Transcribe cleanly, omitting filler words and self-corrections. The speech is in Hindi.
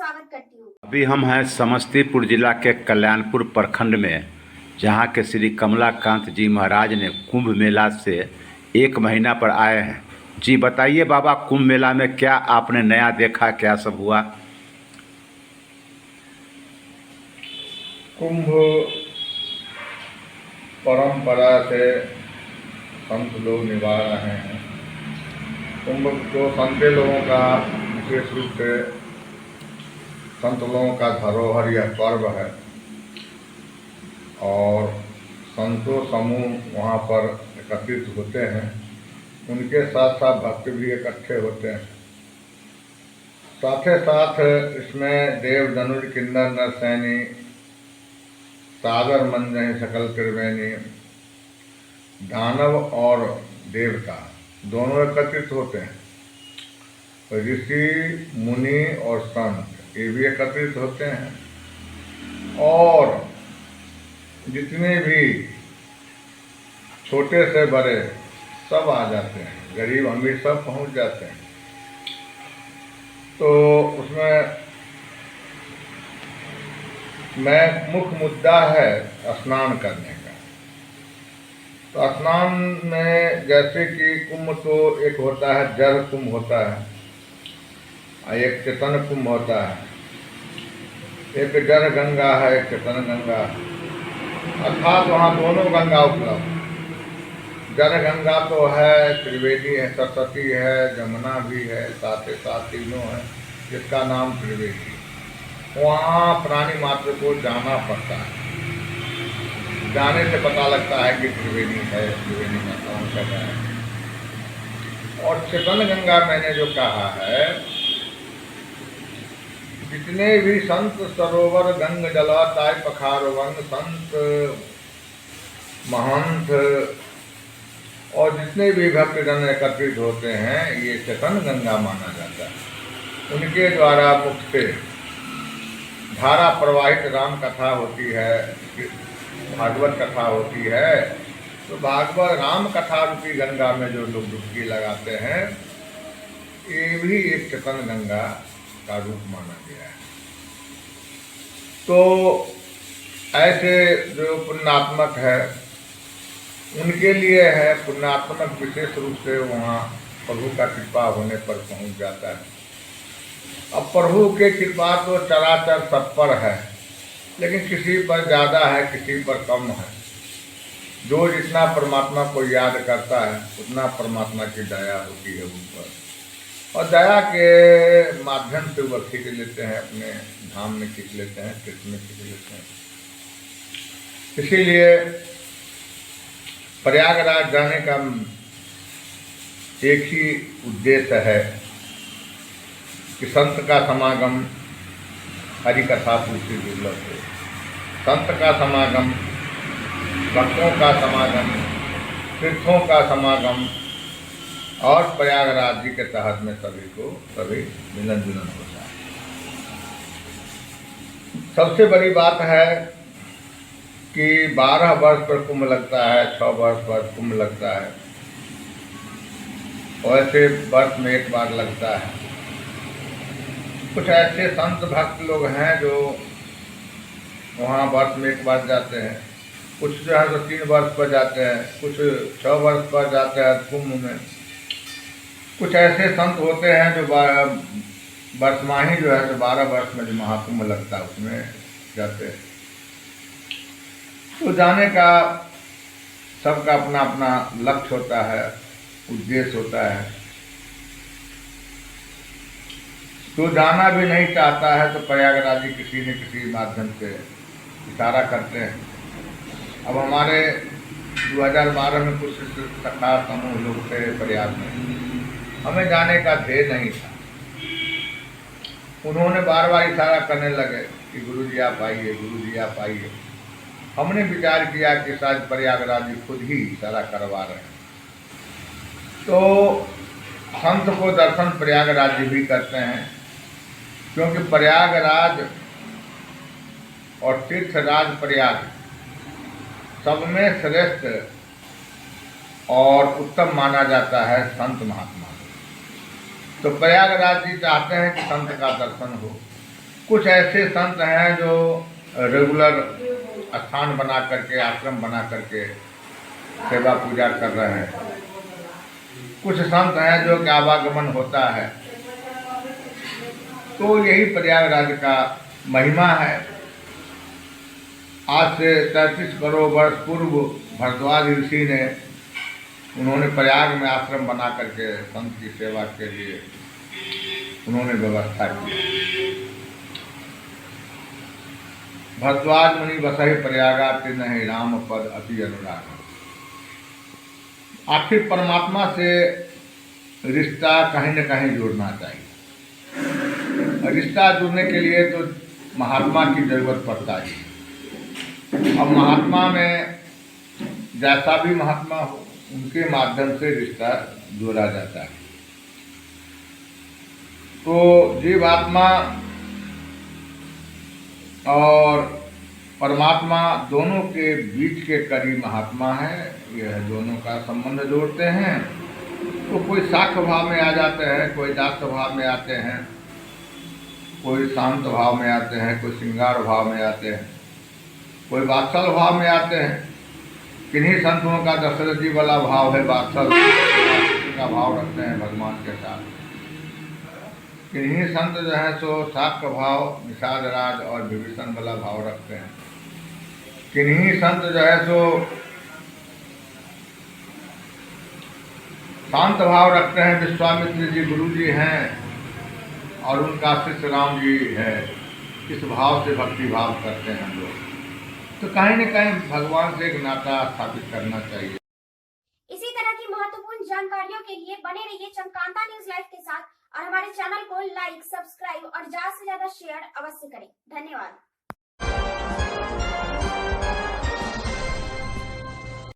स्वागत करती हूँ। अभी हम हैं समस्तीपुर जिला के कल्याणपुर प्रखंड में, जहाँ के श्री कमलाकांत जी महाराज ने कुंभ मेला से 1 महीना पर आए हैं। जी बताइए बाबा, कुंभ मेला में क्या आपने नया देखा, क्या सब हुआ? कुंभ परंपरा से संत लोग निभा रहे हैं। कुंभ तो संत लोगों का विशेष रूप से संत लोगों का धरोहर यह पर्व है और संतों समूह वहाँ पर एकत्रित होते हैं। उनके साथ साथ भक्त भी इकट्ठे होते हैं। साथ ही साथ इसमें देव धनुष किन्नर नरसैनी सागर मंजन सकल त्रिवेणी दानव और देवता दोनों एकत्रित होते हैं। ऋषि मुनि और संत ये भी एकत्रित होते हैं और जितने भी छोटे से बड़े सब आ जाते हैं, गरीब अमीर सब पहुंच जाते हैं। तो उसमें मुख्य मुद्दा है स्नान करने का। तो स्नान में जैसे कि कुंभ तो एक होता है, जल कुंभ होता है, एक चेतन कुंभ होता है, एक जल गंगा है, एक चेतन गंगा है। अर्थात वहाँ दोनों गंगा उपलब्ध। जल गंगा तो है, त्रिवेणी है, सरस्वती है, जमुना भी है, साथ ही साथ तीनों है, जिसका नाम त्रिवेणी। वहाँ प्राणी मात्र को जाना पड़ता है। जाने से पता लगता है कि त्रिवेणी है, त्रिवेणी का काम कर रहा है। और चेतन गंगा मैंने जो कहा है, जितने भी संत सरोवर गंग जला ताय पखारवन, संत महंत और जितने भी भक्तजन एकत्रित होते हैं, ये चेतन गंगा माना जाता है। उनके द्वारा मुख से धारा प्रवाहित राम कथा होती है, भागवत कथा होती है। तो भागवत राम कथा रूपी गंगा में जो लोग डुबकी लगाते हैं, ये भी एक चेतन गंगा का रूप माना गया है। तो ऐसे जो पुण्यात्मक है उनके लिए है, पुण्यात्मक विशेष रूप से वहाँ प्रभु का कृपा होने पर पहुँच जाता है। अब प्रभु के कृपा तो चराचर सब पर है, लेकिन किसी पर ज़्यादा है, किसी पर कम है। जो जितना परमात्मा को याद करता है उतना परमात्मा की दया होती है उन पर, और दया के माध्यम से वह खींच लेते हैं, अपने धाम में खींच लेते हैं, कृष्ण में खींच लेते हैं। इसीलिए प्रयागराज जाने का एक ही उद्देश्य है कि संत का समागम, हरि कथा पूर्ति दुर्लभ है। संत का समागम, भक्तों का समागम, तीर्थों का समागम और प्रयागराज जी के तहत में सभी मिलन जुलन होता है। सबसे बड़ी बात है कि 12 वर्ष पर कुंभ लगता है, 6 वर्ष पर कुंभ लगता है, और ऐसे वर्ष में एक बार लगता है। कुछ ऐसे संत भक्त लोग हैं जो वहाँ वर्ष में एक बार जाते हैं, कुछ जो है तो 3 वर्ष पर जाते हैं, कुछ 6 वर्ष पर जाते हैं कुंभ में। कुछ ऐसे संत होते हैं जो वर्षमाही जो है तो 12 वर्ष में जो महाकुंभ लगता है उसमें जाते हैं। तो जाने का सबका अपना अपना लक्ष्य होता है, उद्देश्य होता है। तो जाना भी नहीं चाहता है तो प्रयागराज जी किसी न किसी माध्यम से इशारा करते हैं। अब हमारे 2012 में कुछ सखा समूह लोग थे प्रयाग में, हमें जाने का ध्येय नहीं था। उन्होंने बार बार इशारा करने लगे कि गुरुजी आप आइए, गुरुजी आप आइए। हमने विचार किया कि शायद प्रयागराज जी खुद ही इशारा करवा रहे हैं। तो संत को दर्शन प्रयागराज जी भी करते हैं, क्योंकि प्रयागराज और तीर्थराज प्रयाग सब में श्रेष्ठ और उत्तम माना जाता है संत महात्मा। तो प्रयागराज जी चाहते हैं कि संत का दर्शन हो, कुछ ऐसे संत हैं जो रेगुलर स्थान बना करके, आश्रम बना करके सेवा पूजा कर रहे हैं। कुछ संत हैं जो कि आवागमन होता है। तो यही प्रयागराज का महिमा है। आज से 33 करोड़ वर्ष पूर्व भरद्वाज ऋषि ने, उन्होंने प्रयाग में आश्रम बना करके संत की सेवा के लिए उन्होंने व्यवस्था की। भरद्वाज मुनि बसहि प्रयागा तिन्हि राम पद अति अनुराग। आखिर परमात्मा से रिश्ता कहीं न कहीं जुड़ना चाहिए। रिश्ता जुड़ने के लिए तो महात्मा की जरूरत पड़ता है। अब महात्मा में जैसा भी महात्मा हो, उनके माध्यम से रिश्ता जोड़ा जाता है। तो जीवात्मा और परमात्मा दोनों के बीच के करीब महात्मा है। यह दोनों का संबंध जोड़ते हैं। तो कोई साक्ष्य भाव में आ जाते हैं, कोई दास्य भाव में आते हैं, कोई शांत भाव में आते हैं, कोई श्रृंगार भाव में आते हैं, कोई वात्सल भाव में आते हैं। किन्हीं संतों का दशरथ जी वाला भाव है, वात्सल का भाव रखते हैं भगवान के साथ। किन्हीं संत जो है सो साक्ष्य भाव, निषाद राज और विभीषण वाला भाव रखते हैं। किन्हीं संत जो है सो शांत भाव रखते हैं। विश्वामित्र जी गुरु जी हैं और उनका शिष्य राम जी है। इस भाव से भक्ति भाव करते हैं हम लोग। तो कहीं न कहीं भगवान से एक नाता स्थापित करना चाहिए। इसी तरह की महत्वपूर्ण जानकारियों के लिए बने रहिए चमकांता न्यूज लाइव के साथ और हमारे चैनल को लाइक, सब्सक्राइब और ज्यादा से ज्यादा शेयर अवश्य करें। धन्यवाद।